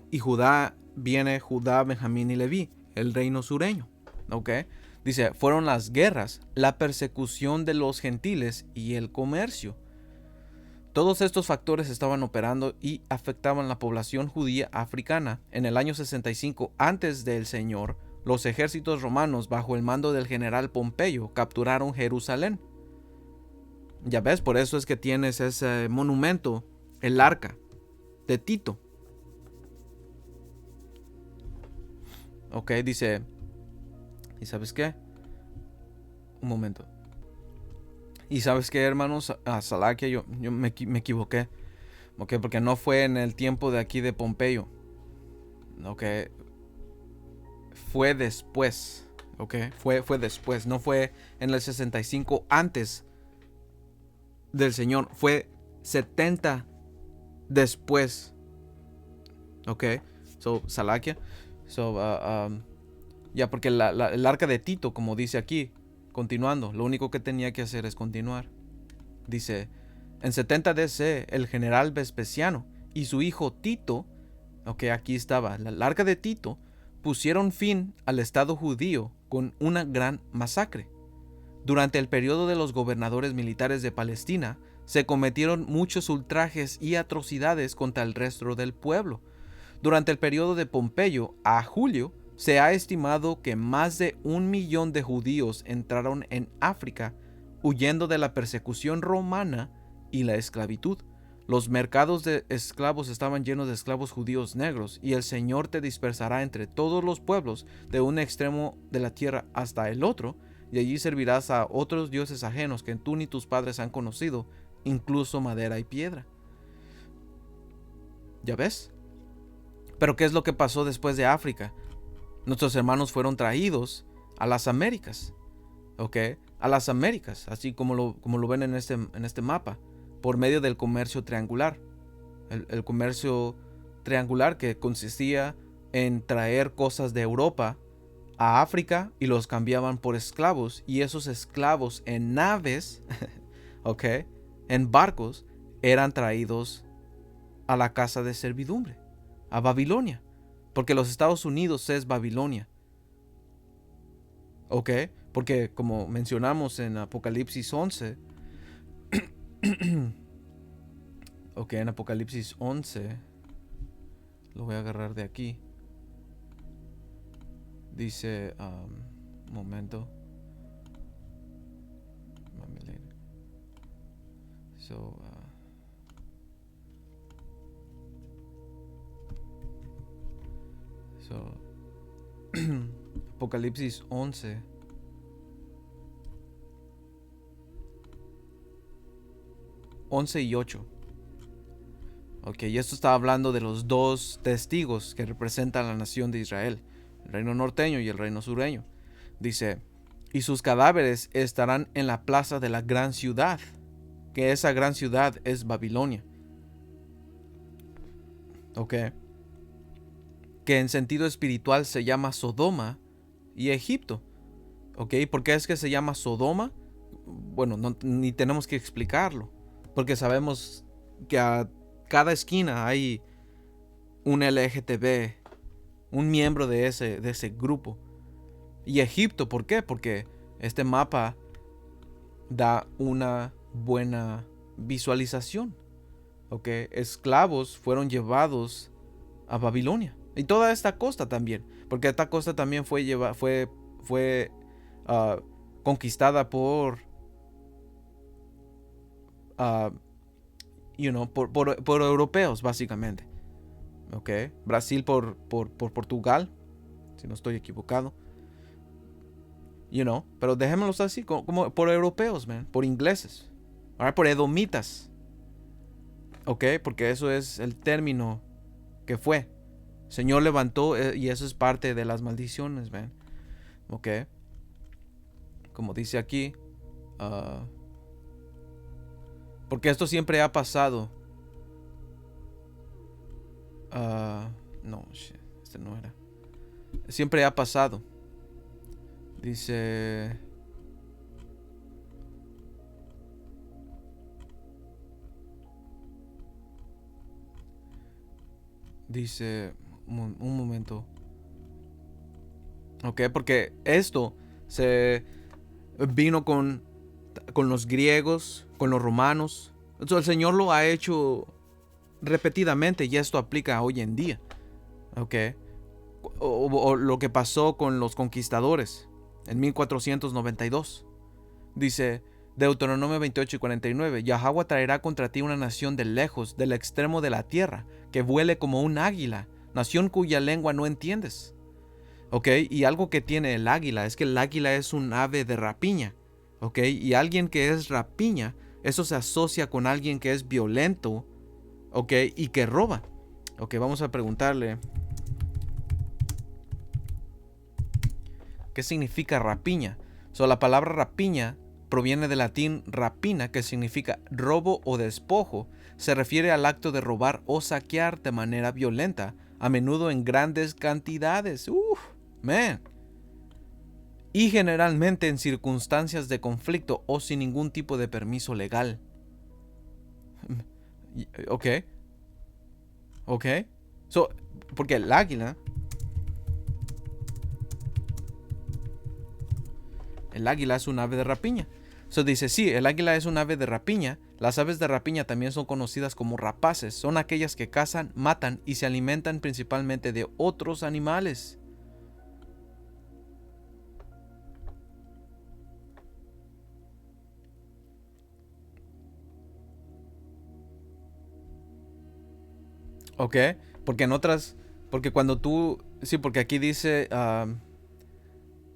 Y Judá viene Judá, Benjamín y Leví, el reino sureño. ¿Ok? Dice, fueron las guerras, la persecución de los gentiles y el comercio. Todos estos factores estaban operando y afectaban la población judía africana. En el año 65 antes del Señor, los ejércitos romanos bajo el mando del general Pompeyo capturaron Jerusalén. Ya ves, por eso es que tienes ese monumento, el arca de Tito. Ok, dice, ¿y sabes qué? Un momento. ¿Y sabes qué, hermanos? A Salaquia, yo me equivoqué. Ok, porque no fue en el tiempo de aquí de Pompeyo. Ok, fue después. Ok, fue después. No fue en el 65 antes del Señor. Fue 70 después. Ok, so Salaquia. So, ya, porque el arca de Tito, como dice aquí, continuando, lo único que tenía que hacer es continuar. Dice, en 70 DC, el general Vespasiano y su hijo Tito, ok, aquí estaba, el arca de Tito, pusieron fin al Estado judío con una gran masacre. Durante el periodo de los gobernadores militares de Palestina, se cometieron muchos ultrajes y atrocidades contra el resto del pueblo. Durante el periodo de Pompeyo a Julio, se ha estimado que más de 1 millón de judíos entraron en África huyendo de la persecución romana y la esclavitud. Los mercados de esclavos estaban llenos de esclavos judíos negros, y el Señor te dispersará entre todos los pueblos, de un extremo de la tierra hasta el otro, y allí servirás a otros dioses ajenos que tú ni tus padres han conocido, incluso madera y piedra. ¿Ya ves? Pero ¿qué es lo que pasó después de África? Nuestros hermanos fueron traídos a las Américas, ¿ok? A las Américas, así como lo ven en este mapa, por medio del comercio triangular. El comercio triangular que consistía en traer cosas de Europa a África y los cambiaban por esclavos, y esos esclavos en naves, ¿ok? En barcos, eran traídos a la casa de servidumbre, a Babilonia, porque los Estados Unidos es Babilonia. ¿Ok? Porque como mencionamos en Apocalipsis 11, ok, en Apocalipsis 11, lo voy a agarrar de aquí. Dice, un momento. So, Apocalipsis 11. 11 y 8. Ok, y esto está hablando de los dos testigos que representan la nación de Israel, el reino norteño y el reino sureño. Dice, y sus cadáveres estarán en la plaza de la gran ciudad, que esa gran ciudad es Babilonia. Ok, que en sentido espiritual se llama Sodoma y Egipto. Ok, ¿por qué es que se llama Sodoma? Bueno, ni tenemos que explicarlo, porque sabemos que a cada esquina hay un LGTB, un miembro de ese grupo. Y Egipto, ¿por qué? Porque este mapa da una buena visualización. ¿Ok? Esclavos fueron llevados a Babilonia. Y toda esta costa también, porque esta costa también fue conquistada por por europeos, básicamente. ¿Ok? Brasil por Portugal, si no estoy equivocado. Pero dejémoslos así, como por europeos, man, por ingleses, por edomitas. ¿Ok? Porque eso es el término que fue. El Señor levantó, y eso es parte de las maldiciones, man. ¿Ok? Como dice aquí, porque esto siempre ha pasado. No, este no era. Siempre ha pasado. Dice... un momento. Ok, porque esto se vino con los griegos, con los romanos. Entonces el Señor lo ha hecho repetidamente y esto aplica hoy en día. Ok. O lo que pasó con los conquistadores en 1492. Dice Deuteronomio 28 y 49. Yahweh traerá contra ti una nación de lejos, del extremo de la tierra, que vuele como un águila, nación cuya lengua no entiendes. Ok, y algo que tiene el águila es que el águila es un ave de rapiña. Ok, y alguien que es rapiña, eso se asocia con alguien que es violento, ok, y que roba. Ok, vamos a preguntarle, ¿qué significa rapiña? La palabra rapiña proviene del latín rapina, que significa robo o despojo. Se refiere al acto de robar o saquear de manera violenta, a menudo en grandes cantidades. Man. Y generalmente en circunstancias de conflicto o sin ningún tipo de permiso legal. Ok. Ok. Porque el águila... El águila es un ave de rapiña. Dice, sí, el águila es un ave de rapiña. Las aves de rapiña también son conocidas como rapaces. Son aquellas que cazan, matan y se alimentan principalmente de otros animales. Ok, porque cuando tú, sí, porque aquí dice,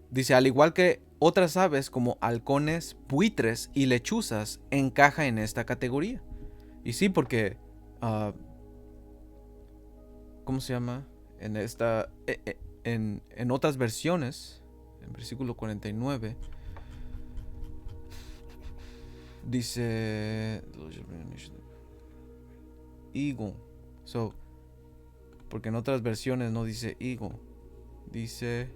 dice, al igual que otras aves como halcones, buitres y lechuzas, encaja en esta categoría. Y sí, porque, ¿cómo se llama? En esta, en otras versiones, en versículo 49, dice, eagle. Porque en otras versiones no dice eagle, dice...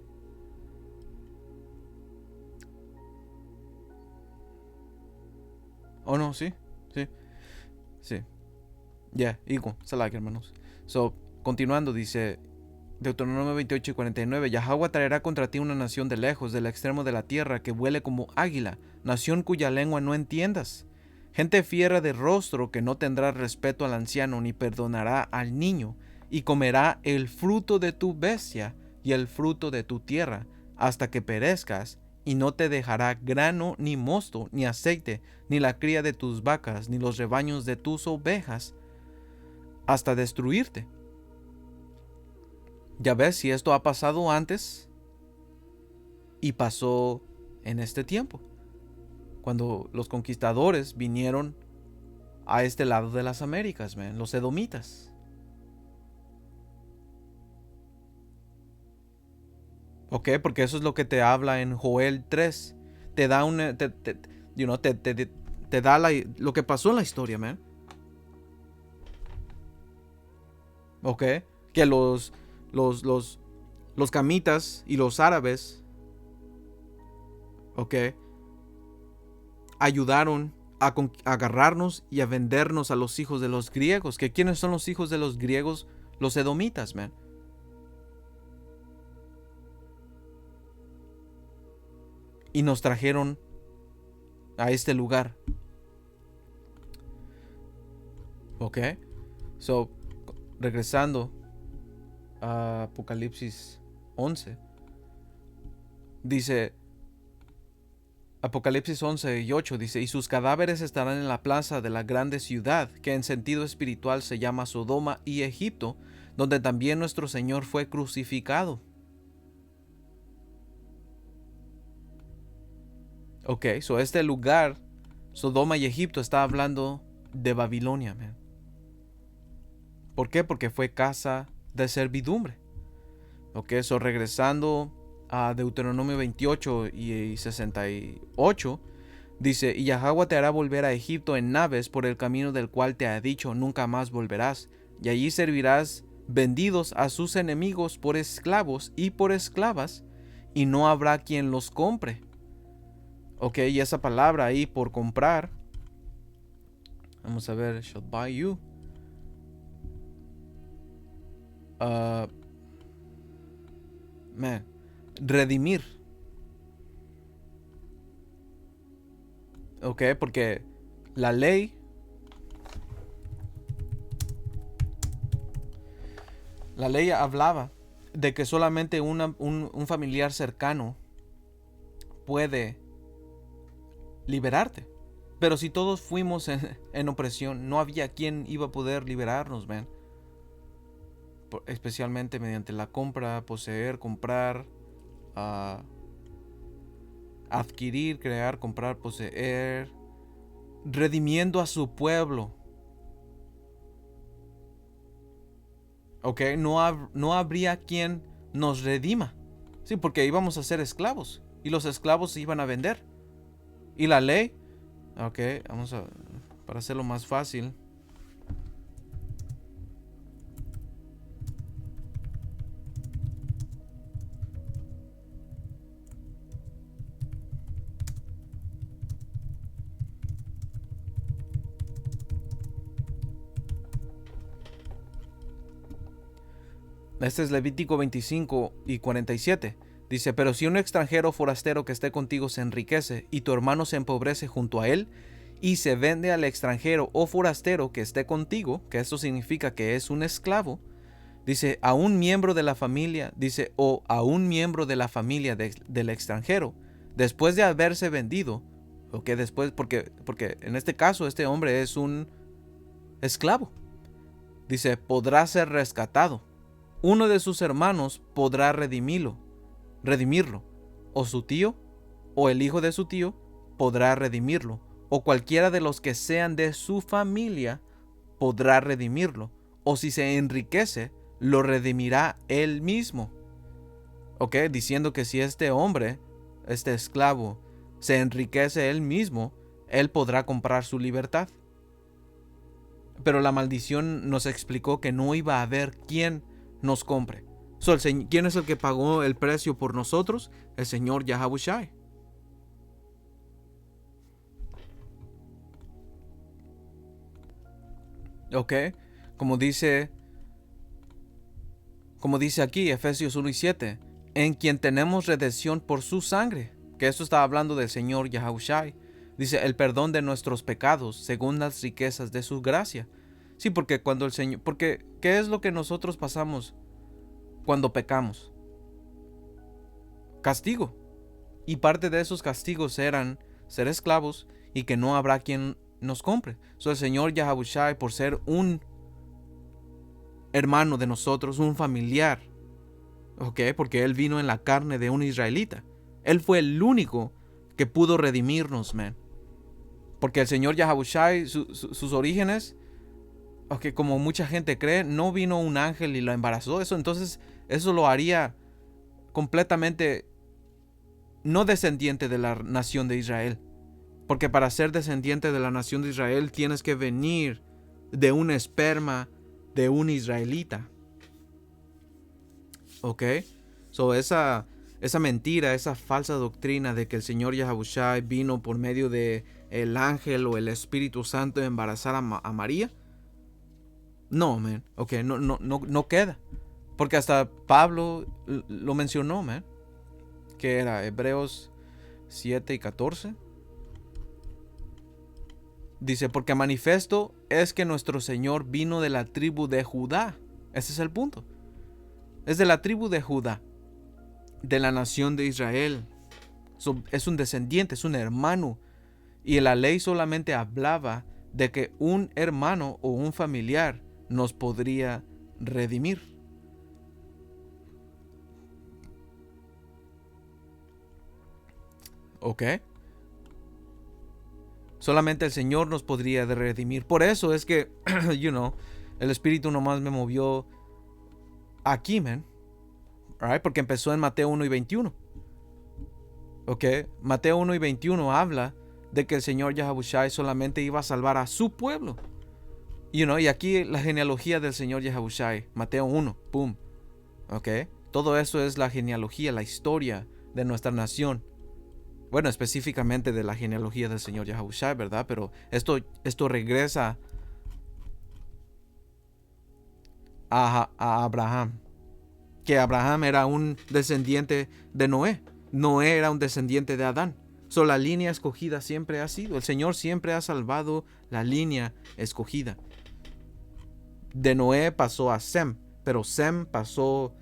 Oh, no, sí. Ya, eagle, salak, hermanos. Continuando, dice Deuteronomio 28 y 49. Yahweh traerá contra ti una nación de lejos, del extremo de la tierra, que vuele como águila, nación cuya lengua no entiendas. Gente fiera de rostro que no tendrá respeto al anciano ni perdonará al niño, y comerá el fruto de tu bestia y el fruto de tu tierra, hasta que perezcas, y no te dejará grano, ni mosto, ni aceite, ni la cría de tus vacas, ni los rebaños de tus ovejas, hasta destruirte. Ya ves, si esto ha pasado antes y pasó en este tiempo, cuando los conquistadores vinieron a este lado de las Américas, man, los edomitas. ¿Ok? Porque eso es lo que te habla en Joel 3. Te da una, te da lo que pasó en la historia, man. ¿Ok? Que los camitas y los árabes, ¿ok?, ayudaron a agarrarnos y a vendernos a los hijos de los griegos. ¿Que quiénes son los hijos de los griegos? Los edomitas, man. Y nos trajeron a este lugar. ¿Ok? So, regresando a Apocalipsis 11, dice, Apocalipsis 11 y 8 dice, y sus cadáveres estarán en la plaza de la grande ciudad, que en sentido espiritual se llama Sodoma y Egipto, donde también nuestro Señor fue crucificado. Ok, so este lugar, Sodoma y Egipto, está hablando de Babilonia, man. ¿Por qué? Porque fue casa de servidumbre. Ok, so regresando a Deuteronomio 28 y 68, dice, y Yahweh te hará volver a Egipto en naves por el camino del cual te ha dicho, nunca más volverás, y allí servirás vendidos a sus enemigos por esclavos y por esclavas, y no habrá quien los compre. Ok, y esa palabra ahí, por comprar, vamos a ver, shall buy you. Redimir. Ok, porque la ley hablaba de que solamente un familiar cercano puede liberarte. Pero si todos fuimos en opresión, no había quien iba a poder liberarnos, man. Especialmente mediante la compra, poseer, comprar, adquirir, crear, comprar, poseer, redimiendo a su pueblo. Ok, no habría quien nos redima. Sí, porque íbamos a ser esclavos y los esclavos se iban a vender. Y la ley, ok, para hacerlo más fácil. Este es Levítico 25 y 47. Dice, pero si un extranjero forastero que esté contigo se enriquece y tu hermano se empobrece junto a él y se vende al extranjero o forastero que esté contigo, que esto significa que es un esclavo, dice, a un miembro de la familia, dice, o a un miembro de la familia del extranjero, después de haberse vendido, o que después, porque en este caso este hombre es un esclavo, dice, podrá ser rescatado. Uno de sus hermanos podrá redimirlo, o su tío, o el hijo de su tío, podrá redimirlo, o cualquiera de los que sean de su familia podrá redimirlo, o si se enriquece, lo redimirá él mismo. Ok, diciendo que si este hombre, este esclavo, se enriquece él mismo, él podrá comprar su libertad. Pero la maldición nos explicó que no iba a haber quien nos compre. ¿Quién es el que pagó el precio por nosotros? El Señor Yahawashi. Ok, como dice aquí Efesios 1 y 7, en quien tenemos redención por su sangre, que esto está hablando del Señor Yahawashi. Dice, el perdón de nuestros pecados según las riquezas de su gracia. Sí, porque cuando el Señor, porque ¿qué es lo que nosotros pasamos cuando pecamos? Castigo. Y parte de esos castigos eran ser esclavos y que no habrá quien nos compre. El Señor Yahawashi, por ser un hermano de nosotros, un familiar, ¿ok? Porque Él vino en la carne de un israelita. Él fue el único que pudo redimirnos, man. Porque el Señor Yahabushai, sus orígenes, aunque como mucha gente cree, no vino un ángel y lo embarazó. Entonces eso lo haría completamente no descendiente de la nación de Israel. Porque para ser descendiente de la nación de Israel tienes que venir de un esperma de un israelita. ¿Ok? So esa mentira, esa falsa doctrina de que el Señor Yahabushai vino por medio de el ángel o el Espíritu Santo a embarazar a María. No, man. Ok, no queda. Porque hasta Pablo lo mencionó, man. Que era Hebreos 7:14. Dice, porque manifiesto es que nuestro Señor vino de la tribu de Judá. Ese es el punto. Es de la tribu de Judá, de la nación de Israel. Es un descendiente, es un hermano. Y la ley solamente hablaba de que un hermano o un familiar nos podría redimir. ¿Ok? Solamente el Señor nos podría redimir. Por eso es que, el Espíritu nomás me movió aquí, man. Right? Porque empezó en Mateo 1:21. ¿Ok? Mateo 1:21 habla de que el Señor Yahabushai solamente iba a salvar a su pueblo. Y aquí la genealogía del Señor Yahabushai. Mateo 1, pum. ¿Ok? Todo eso es la genealogía, la historia de nuestra nación. Bueno, específicamente de la genealogía del Señor Yahabushai, ¿verdad? Pero esto regresa a Abraham. Que Abraham era un descendiente de Noé. Noé era un descendiente de Adán. La línea escogida siempre ha sido. El Señor siempre ha salvado la línea escogida. De Noé pasó a Sem. Pero Sem pasó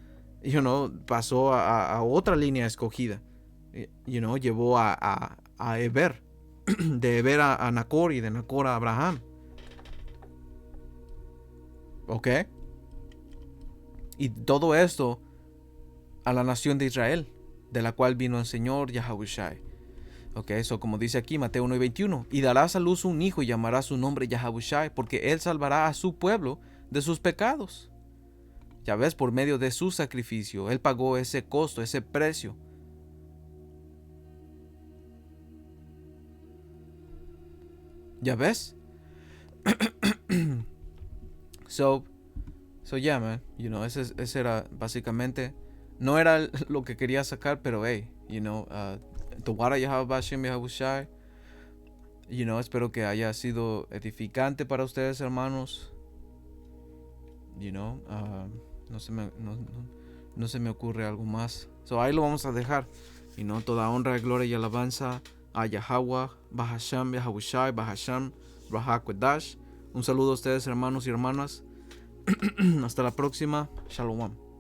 a otra línea escogida. Llevó a Eber. De Eber a Nacor y de Nacor a Abraham. ¿Ok? Y todo esto a la nación de Israel, de la cual vino el Señor Yahabushai. Ok, eso como dice aquí Mateo 1:21. Y darás a luz un hijo y llamará su nombre Yahabushai, porque él salvará a su pueblo de sus pecados. Ya ves, por medio de su sacrificio, él pagó ese costo, ese precio. ¿Ya ves? So yeah, man. Ese era básicamente. No era lo que quería sacar, pero hey, Tawara Yahabashim Yahabushai. Espero que haya sido edificante para ustedes, hermanos. No se me ocurre algo más. Ahí lo vamos a dejar. Toda honra, gloria y alabanza a Yahweh, Bahasham, Yahabushai, Bahasham, Rahakwadash. Un saludo a ustedes, hermanos y hermanas. Hasta la próxima. Shalom.